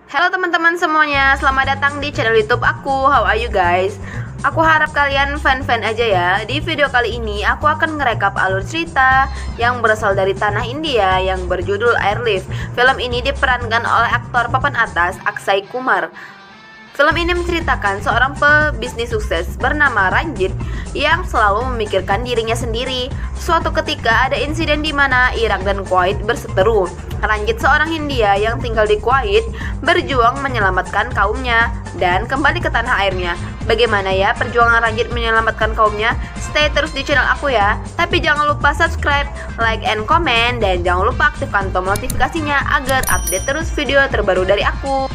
Halo teman-teman semuanya, selamat datang di channel YouTube aku. How are you guys? Aku harap kalian fan-fan aja ya. Di video kali ini aku akan ngerekap alur cerita yang berasal dari tanah India yang berjudul Airlift. Film ini diperankan oleh aktor papan atas Akshay Kumar. Film ini menceritakan seorang pebisnis sukses bernama Ranjit yang selalu memikirkan dirinya sendiri. Suatu ketika ada insiden di mana Irak dan Kuwait berseteru. Ranjit, seorang Hindia yang tinggal di Kuwait, berjuang menyelamatkan kaumnya dan kembali ke tanah airnya. Bagaimana ya perjuangan Ranjit menyelamatkan kaumnya? Stay terus di channel aku ya. Tapi jangan lupa subscribe, like, and comment, dan jangan lupa aktifkan tombol notifikasinya agar update terus video terbaru dari aku.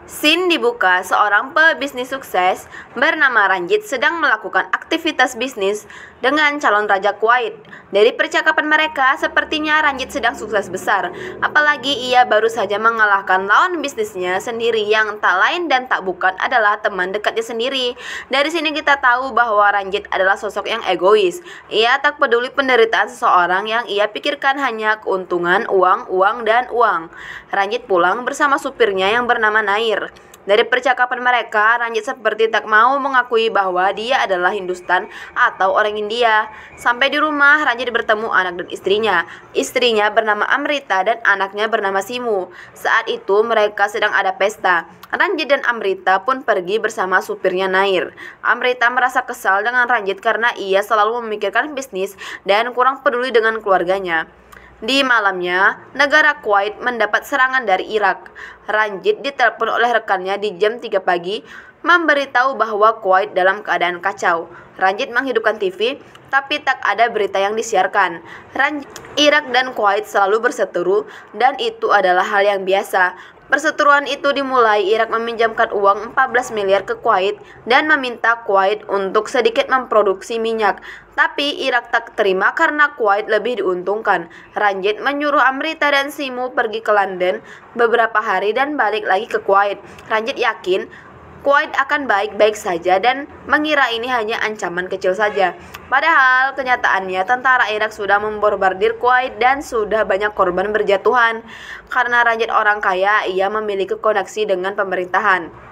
Scene dibuka, seorang pebisnis sukses bernama Ranjit sedang melakukan aktivitas bisnis dengan calon raja Kuwait. Dari percakapan mereka, sepertinya Ranjit sedang sukses besar. Apalagi ia baru saja mengalahkan lawan bisnisnya sendiri yang tak lain dan tak bukan adalah teman dekatnya sendiri. Dari sini kita tahu bahwa Ranjit adalah sosok yang egois. Ia tak peduli penderitaan seseorang, yang ia pikirkan hanya keuntungan, uang, dan uang. Ranjit pulang bersama supirnya yang bernama Nair. Dari percakapan mereka, Ranjit seperti tak mau mengakui bahwa dia adalah Hindustan atau orang India. Sampai di rumah, Ranjit bertemu anak dan istrinya. Istrinya bernama Amrita dan anaknya bernama Simu. Saat itu mereka sedang ada pesta. Ranjit dan Amrita pun pergi bersama supirnya Nair. Amrita merasa kesal dengan Ranjit karena ia selalu memikirkan bisnis dan kurang peduli dengan keluarganya. Di malamnya, negara Kuwait mendapat serangan dari Irak. Ranjit ditelepon oleh rekannya di jam 3 pagi, memberitahu bahwa Kuwait dalam keadaan kacau. Ranjit menghidupkan TV, tapi tak ada berita yang disiarkan. Irak dan Kuwait selalu berseteru, dan itu adalah hal yang biasa. Perseteruan itu dimulai Irak meminjamkan uang 14 miliar ke Kuwait dan meminta Kuwait untuk sedikit memproduksi minyak. Tapi Irak tak terima karena Kuwait lebih diuntungkan. Ranjit menyuruh Amrita dan Simu pergi ke London beberapa hari dan balik lagi ke Kuwait. Ranjit yakin Kuwait akan baik-baik saja dan mengira ini hanya ancaman kecil saja. Padahal kenyataannya tentara Irak sudah membombardir Kuwait dan sudah banyak korban berjatuhan. Karena Ranjit orang kaya, ia memiliki koneksi dengan pemerintahan.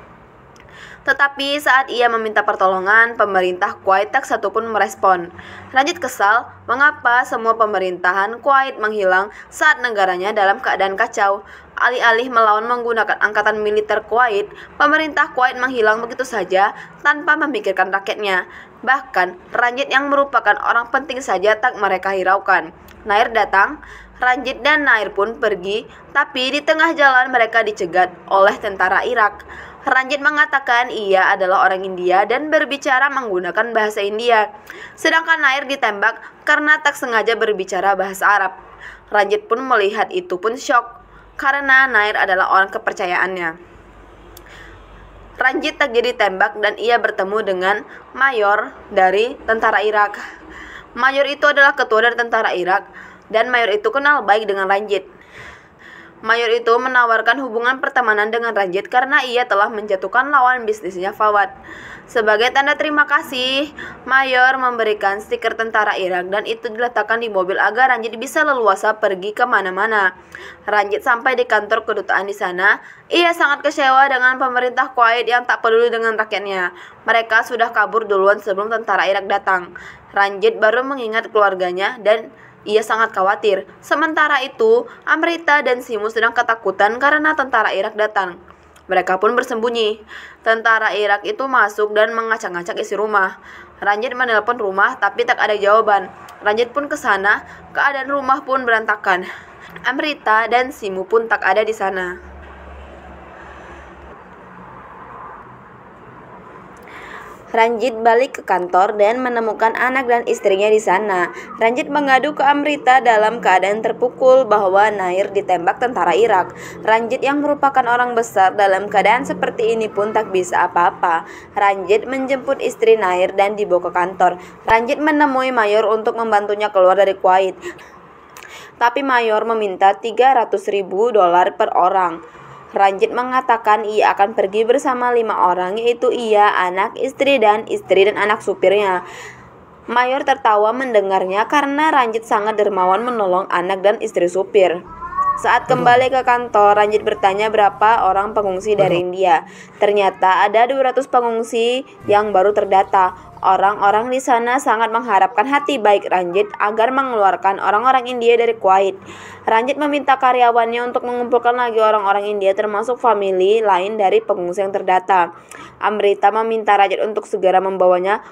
Tetapi saat ia meminta pertolongan, pemerintah Kuwait tak satupun merespon. Ranjit kesal mengapa semua pemerintahan Kuwait menghilang saat negaranya dalam keadaan kacau. Alih-alih melawan menggunakan angkatan militer Kuwait, pemerintah Kuwait menghilang begitu saja tanpa memikirkan rakyatnya. Bahkan Ranjit yang merupakan orang penting saja tak mereka hiraukan. Nair datang, Ranjit dan Nair pun pergi, tapi di tengah jalan mereka dicegat oleh tentara Irak. Ranjit mengatakan ia adalah orang India dan berbicara menggunakan bahasa India. Sedangkan Nair ditembak karena tak sengaja berbicara bahasa Arab. Ranjit pun melihat itu pun syok, karena Nair adalah orang kepercayaannya. Ranjit tak jadi tembak dan ia bertemu dengan mayor dari tentara Irak. Mayor itu adalah ketua dari tentara Irak dan mayor itu kenal baik dengan Ranjit. Mayor itu menawarkan hubungan pertemanan dengan Ranjit karena ia telah menjatuhkan lawan bisnisnya Fawad. Sebagai tanda terima kasih, Mayor memberikan stiker tentara Irak dan itu diletakkan di mobil agar Ranjit bisa leluasa pergi kemana-mana. Ranjit sampai di kantor kedutaan di sana. Ia sangat kecewa dengan pemerintah Kuwait yang tak peduli dengan rakyatnya. Mereka sudah kabur duluan sebelum tentara Irak datang. Ranjit baru mengingat keluarganya dan ia sangat khawatir. Sementara itu, Amrita dan Simu sedang ketakutan karena tentara Irak datang. Mereka pun bersembunyi. Tentara Irak itu masuk dan mengacak-ngacak isi rumah. Ranjit menelpon rumah tapi tak ada jawaban. Ranjit pun ke sana, keadaan rumah pun berantakan. Amrita dan Simu pun tak ada di sana. Ranjit balik ke kantor dan menemukan anak dan istrinya di sana. Ranjit mengadu ke Amrita dalam keadaan terpukul bahwa Nair ditembak tentara Irak. Ranjit yang merupakan orang besar dalam keadaan seperti ini pun tak bisa apa-apa. Ranjit menjemput istri Nair dan dibawa ke kantor. Ranjit menemui mayor untuk membantunya keluar dari Kuwait. Tapi mayor meminta $300.000 per orang. Ranjit mengatakan ia akan pergi bersama 5 orang, yaitu ia, anak, istri dan anak supirnya. Mayor tertawa mendengarnya karena Ranjit sangat dermawan menolong anak dan istri supir. Saat kembali ke kantor, Ranjit bertanya berapa orang pengungsi dari India. Ternyata ada 200 pengungsi yang baru terdata. Orang-orang di sana sangat mengharapkan hati baik Ranjit agar mengeluarkan orang-orang India dari Kuwait. Ranjit meminta karyawannya untuk mengumpulkan lagi orang-orang India termasuk famili lain dari pengungsi yang terdata. Amrita meminta Ranjit untuk segera membawanya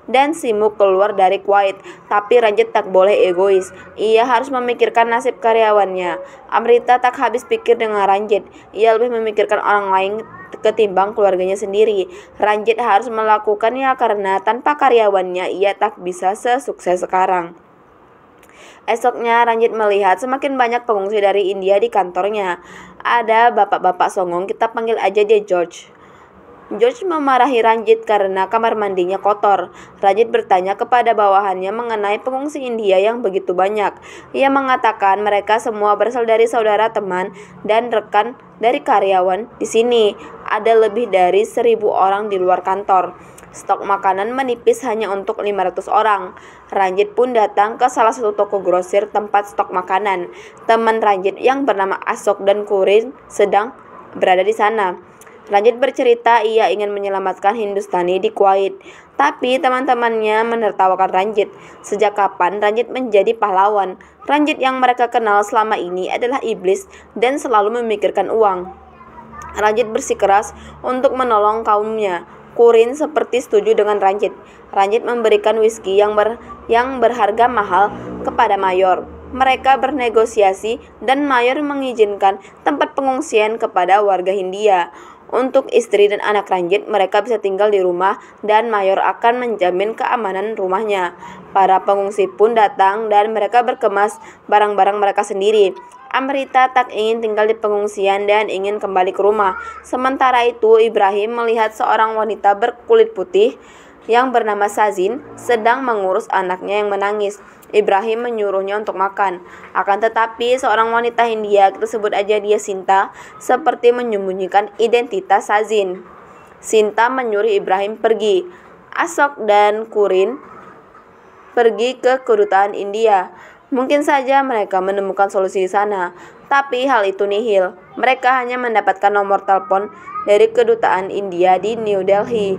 dan Simuk keluar dari Kuwait. Tapi Ranjit tak boleh egois. Ia harus memikirkan nasib karyawannya. Amrita tak habis pikir dengan Ranjit. Ia lebih memikirkan orang lain ketimbang keluarganya sendiri. Ranjit harus melakukannya karena tanpa karyawannya ia tak bisa sesukses sekarang. Esoknya Ranjit melihat semakin banyak pengungsi dari India di kantornya. Ada bapak-bapak songong, kita panggil aja dia George. George memarahi Ranjit karena kamar mandinya kotor. Ranjit bertanya kepada bawahannya mengenai pengungsi India yang begitu banyak. Ia mengatakan mereka semua berasal dari saudara, teman, dan rekan dari karyawan di sini. Ada lebih dari 1.000 orang di luar kantor. Stok makanan menipis hanya untuk 500 orang. Ranjit pun datang ke salah satu toko grosir tempat stok makanan. Teman Ranjit yang bernama Asok dan Kurin sedang berada di sana. Ranjit bercerita ia ingin menyelamatkan Hindustani di Kuwait, tapi teman-temannya menertawakan Ranjit. Sejak kapan Ranjit menjadi pahlawan? Ranjit yang mereka kenal selama ini adalah iblis dan selalu memikirkan uang. Ranjit bersikeras untuk menolong kaumnya. Kurin seperti setuju dengan Ranjit. Ranjit memberikan whisky yang berharga mahal kepada Mayor. Mereka bernegosiasi dan Mayor mengizinkan tempat pengungsian kepada warga Hindia. Untuk istri dan anak Ranjit, mereka bisa tinggal di rumah dan Mayor akan menjamin keamanan rumahnya. Para pengungsi pun datang dan mereka berkemas barang-barang mereka sendiri. Amrita tak ingin tinggal di pengungsian dan ingin kembali ke rumah. Sementara itu, Ibrahim melihat seorang wanita berkulit putih yang bernama Sazin sedang mengurus anaknya yang menangis. Ibrahim menyuruhnya untuk makan. Akan tetapi seorang wanita Hindia, kita sebut aja dia Sinta, seperti menyembunyikan identitas Sazin. Sinta menyuruh Ibrahim pergi. Asok dan Kurin pergi ke kedutaan India. Mungkin saja mereka menemukan solusi di sana, tapi hal itu nihil. Mereka hanya mendapatkan nomor telepon dari kedutaan India di New Delhi.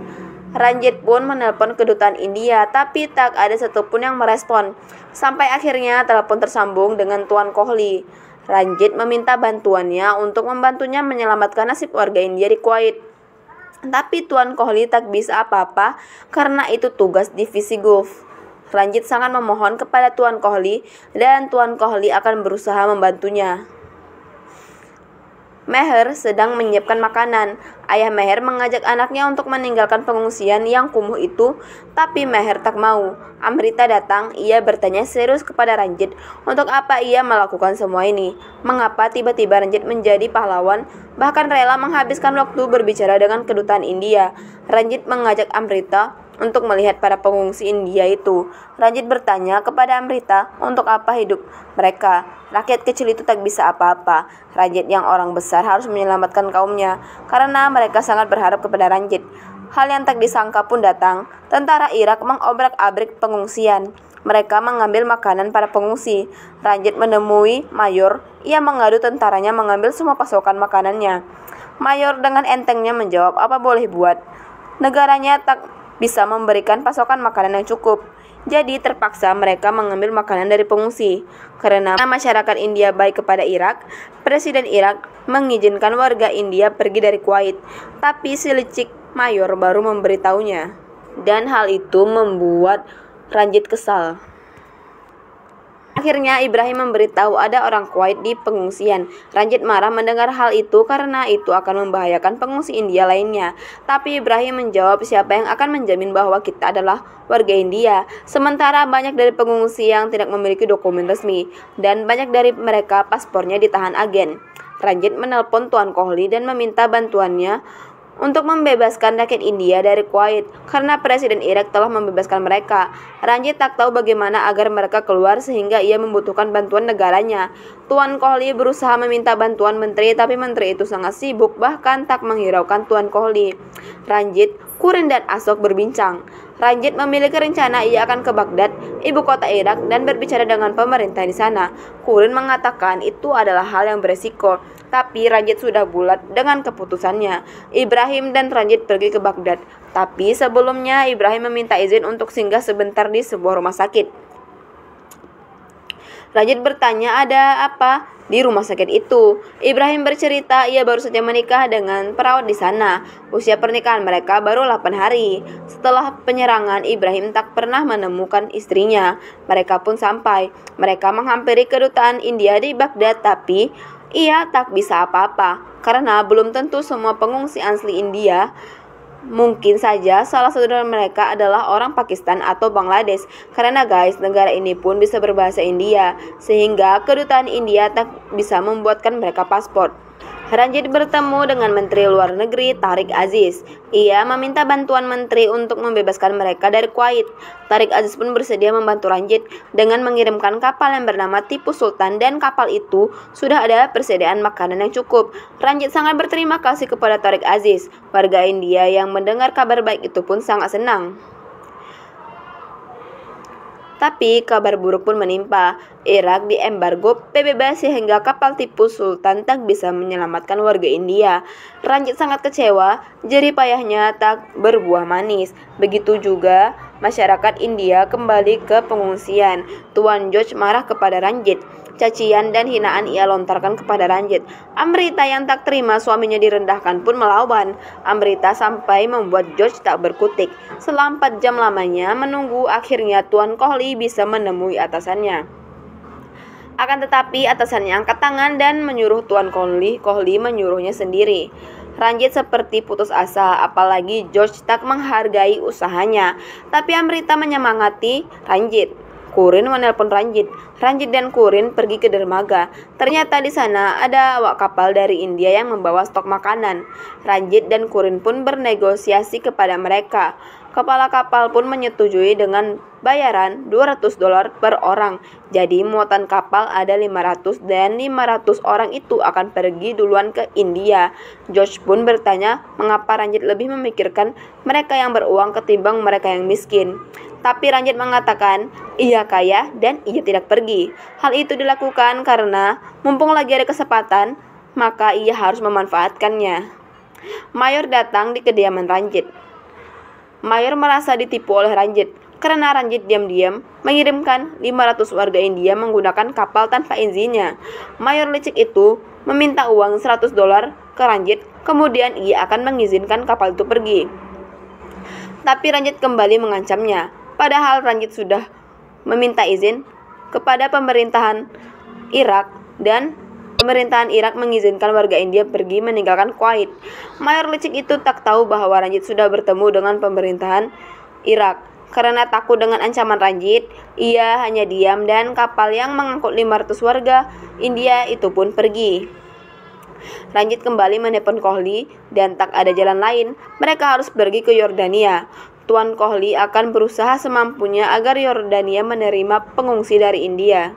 Ranjit pun menelpon kedutaan India, tapi tak ada satupun yang merespon. Sampai akhirnya telepon tersambung dengan Tuan Kohli. Ranjit meminta bantuannya untuk membantunya menyelamatkan nasib warga India di Kuwait. Tapi Tuan Kohli tak bisa apa-apa karena itu tugas divisi Gulf. Ranjit sangat memohon kepada Tuan Kohli dan Tuan Kohli akan berusaha membantunya. Meher sedang menyiapkan makanan. Ayah Meher mengajak anaknya untuk meninggalkan pengungsian yang kumuh itu, tapi Meher tak mau. Amrita datang, ia bertanya serius kepada Ranjit untuk apa ia melakukan semua ini. Mengapa tiba-tiba Ranjit menjadi pahlawan, bahkan rela menghabiskan waktu berbicara dengan kedutaan India. Ranjit mengajak Amrita untuk melihat para pengungsi India itu. Ranjit bertanya kepada Amrita untuk apa hidup mereka. Rakyat kecil itu tak bisa apa-apa. Ranjit yang orang besar harus menyelamatkan kaumnya karena mereka sangat berharap kepada Ranjit. Hal yang tak disangka pun datang. Tentara Irak mengobrak-abrik pengungsian. Mereka mengambil makanan para pengungsi. Ranjit menemui Mayor. Ia mengadu tentaranya mengambil semua pasokan makanannya. Mayor dengan entengnya menjawab, apa boleh buat? Negaranya tak bisa memberikan pasokan makanan yang cukup. Jadi terpaksa mereka mengambil makanan dari pengungsi. Karena masyarakat India baik kepada Irak, Presiden Irak mengizinkan warga India pergi dari Kuwait. Tapi si licik Mayor baru memberitahunya. Dan hal itu membuat Ranjit kesal. Akhirnya Ibrahim memberitahu ada orang Kuwait di pengungsian. Ranjit marah mendengar hal itu karena itu akan membahayakan pengungsi India lainnya. Tapi Ibrahim menjawab, siapa yang akan menjamin bahwa kita adalah warga India? Sementara banyak dari pengungsi yang tidak memiliki dokumen resmi dan banyak dari mereka paspornya ditahan agen. Ranjit menelpon Tuan Kohli dan meminta bantuannya untuk membebaskan rakyat India dari Kuwait karena Presiden Irak telah membebaskan mereka. Ranjit tak tahu bagaimana agar mereka keluar sehingga ia membutuhkan bantuan negaranya. Tuan Kohli berusaha meminta bantuan menteri tapi menteri itu sangat sibuk bahkan tak menghiraukan Tuan Kohli. Ranjit Kurin dan Asok berbincang. Ranjit memiliki rencana ia akan ke Baghdad, ibu kota Irak, dan berbicara dengan pemerintah di sana. Kurin mengatakan itu adalah hal yang beresiko, tapi Ranjit sudah bulat dengan keputusannya. Ibrahim dan Ranjit pergi ke Baghdad, tapi sebelumnya Ibrahim meminta izin untuk singgah sebentar di sebuah rumah sakit. Ranjit bertanya ada apa di rumah sakit itu. Ibrahim bercerita ia baru saja menikah dengan perawat di sana. Usia pernikahan mereka baru 8 hari. Setelah penyerangan, Ibrahim tak pernah menemukan istrinya. Mereka pun sampai. Mereka menghampiri kedutaan India di Baghdad, tapi ia tak bisa apa-apa karena belum tentu semua pengungsi asli India. Mungkin saja salah satu dari mereka adalah orang Pakistan atau Bangladesh. Karena guys, negara ini pun bisa berbahasa India, sehingga kedutaan India tak bisa membuatkan mereka paspor. Ranjit bertemu dengan Menteri Luar Negeri Tariq Aziz. Ia meminta bantuan menteri untuk membebaskan mereka dari Kuwait. Tariq Aziz pun bersedia membantu Ranjit dengan mengirimkan kapal yang bernama Tipu Sultan, dan kapal itu sudah ada persediaan makanan yang cukup. Ranjit sangat berterima kasih kepada Tariq Aziz. Warga India yang mendengar kabar baik itu pun sangat senang. Tapi kabar buruk pun menimpa. Irak diembargo PBB sehingga kapal Tipu Sultan tak bisa menyelamatkan warga India. Ranjit sangat kecewa, jerih payahnya tak berbuah manis. Begitu juga masyarakat India kembali ke pengungsian. Tuan George marah kepada Ranjit. Cacian dan hinaan ia lontarkan kepada Ranjit. Amrita yang tak terima suaminya direndahkan pun melawan. Amrita sampai membuat George tak berkutik. Selama 4 jam lamanya menunggu, akhirnya Tuan Kohli bisa menemui atasannya. Akan tetapi atasannya angkat tangan dan menyuruh Tuan Kohli menyuruhnya sendiri. Ranjit seperti putus asa, apalagi George tak menghargai usahanya. Tapi Amrita menyemangati Ranjit. Kurin menelpon Ranjit. Ranjit dan Kurin pergi ke dermaga. Ternyata di sana ada awak kapal dari India yang membawa stok makanan. Ranjit dan Kurin pun bernegosiasi kepada mereka. Kepala kapal pun menyetujui dengan bayaran $200 per orang. Jadi muatan kapal ada 500 dan 500 orang itu akan pergi duluan ke India. George pun bertanya mengapa Ranjit lebih memikirkan mereka yang beruang ketimbang mereka yang miskin. Tapi Ranjit mengatakan ia kaya dan ia tidak pergi. Hal itu dilakukan karena mumpung lagi ada kesempatan, maka ia harus memanfaatkannya. Mayor datang di kediaman Ranjit. Mayor merasa ditipu oleh Ranjit karena Ranjit diam-diam mengirimkan 500 warga India menggunakan kapal tanpa izinnya. Mayor licik itu meminta uang $100 ke Ranjit, kemudian ia akan mengizinkan kapal itu pergi. Tapi Ranjit kembali mengancamnya. Padahal Ranjit sudah meminta izin kepada pemerintahan Irak dan pemerintahan Irak mengizinkan warga India pergi meninggalkan Kuwait. Mayor licik itu tak tahu bahwa Ranjit sudah bertemu dengan pemerintahan Irak. Karena takut dengan ancaman Ranjit, ia hanya diam dan kapal yang mengangkut 500 warga India itu pun pergi. Ranjit kembali menelpon Kohli dan tak ada jalan lain. Mereka harus pergi ke Yordania. Tuan Kohli akan berusaha semampunya agar Yordania menerima pengungsi dari India.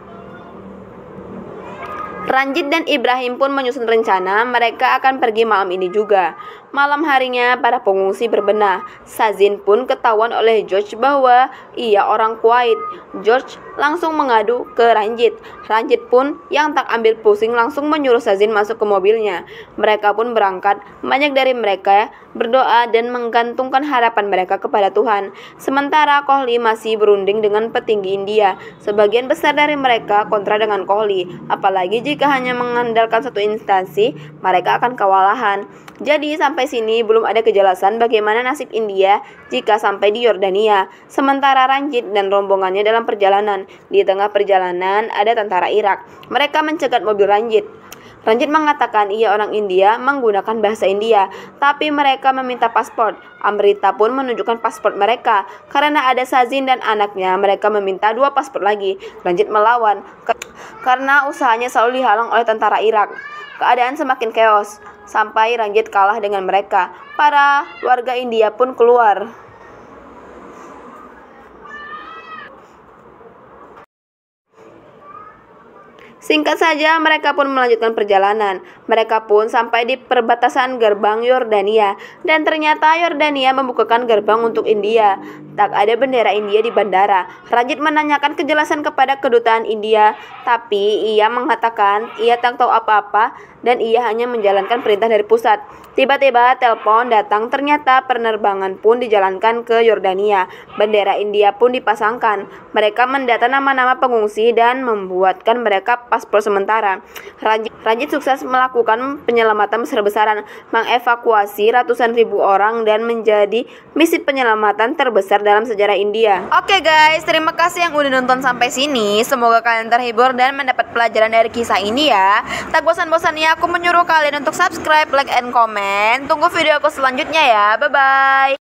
Ranjit dan Ibrahim pun menyusun rencana mereka akan pergi malam ini juga. Malam harinya para pengungsi berbenah. Sazin pun ketahuan oleh George bahwa ia orang Kuwait. George langsung mengadu ke Ranjit. Ranjit pun yang tak ambil pusing langsung menyuruh Sazin masuk ke mobilnya. Mereka pun berangkat. Banyak dari mereka berdoa dan menggantungkan harapan mereka kepada Tuhan. Sementara Kohli masih berunding dengan petinggi India. Sebagian besar dari mereka kontra dengan Kohli. Apalagi jika hanya mengandalkan satu instansi, mereka akan kewalahan. Jadi sampai sini belum ada kejelasan bagaimana nasib India jika sampai di Yordania. Sementara Ranjit dan rombongannya dalam perjalanan. Di tengah perjalanan ada tentara Irak. Mereka mencegat mobil Ranjit. Ranjit mengatakan ia orang India menggunakan bahasa India, tapi mereka meminta paspor. Amrita pun menunjukkan paspor mereka. Karena ada Sazin dan anaknya, mereka meminta 2 paspor lagi. Ranjit melawan karena usahanya selalu dihalang oleh tentara Irak. Keadaan semakin chaos sampai Ranjit kalah dengan mereka. Para warga India pun keluar. Singkat saja, mereka pun melanjutkan perjalanan. Mereka pun sampai di perbatasan gerbang Yordania, dan ternyata Yordania membukakan gerbang untuk India. Tak ada bendera India di bandara. Ranjit menanyakan kejelasan kepada kedutaan India, tapi ia mengatakan ia tak tahu apa-apa dan ia hanya menjalankan perintah dari pusat. Tiba-tiba telepon datang, ternyata penerbangan pun dijalankan ke Yordania. Bendera India pun dipasangkan. Mereka mendata nama-nama pengungsi dan membuatkan mereka paspor sementara. Ranjit sukses melakukan penyelamatan besar-besaran, mengevakuasi ratusan ribu orang dan menjadi misi penyelamatan terbesar dalam sejarah India. Oke guys, terima kasih yang udah nonton sampai sini. Semoga kalian terhibur dan mendapat pelajaran dari kisah ini ya. Tak bosan-bosannya aku menyuruh kalian untuk subscribe, like, and comment. Tunggu video aku selanjutnya ya. Bye-bye.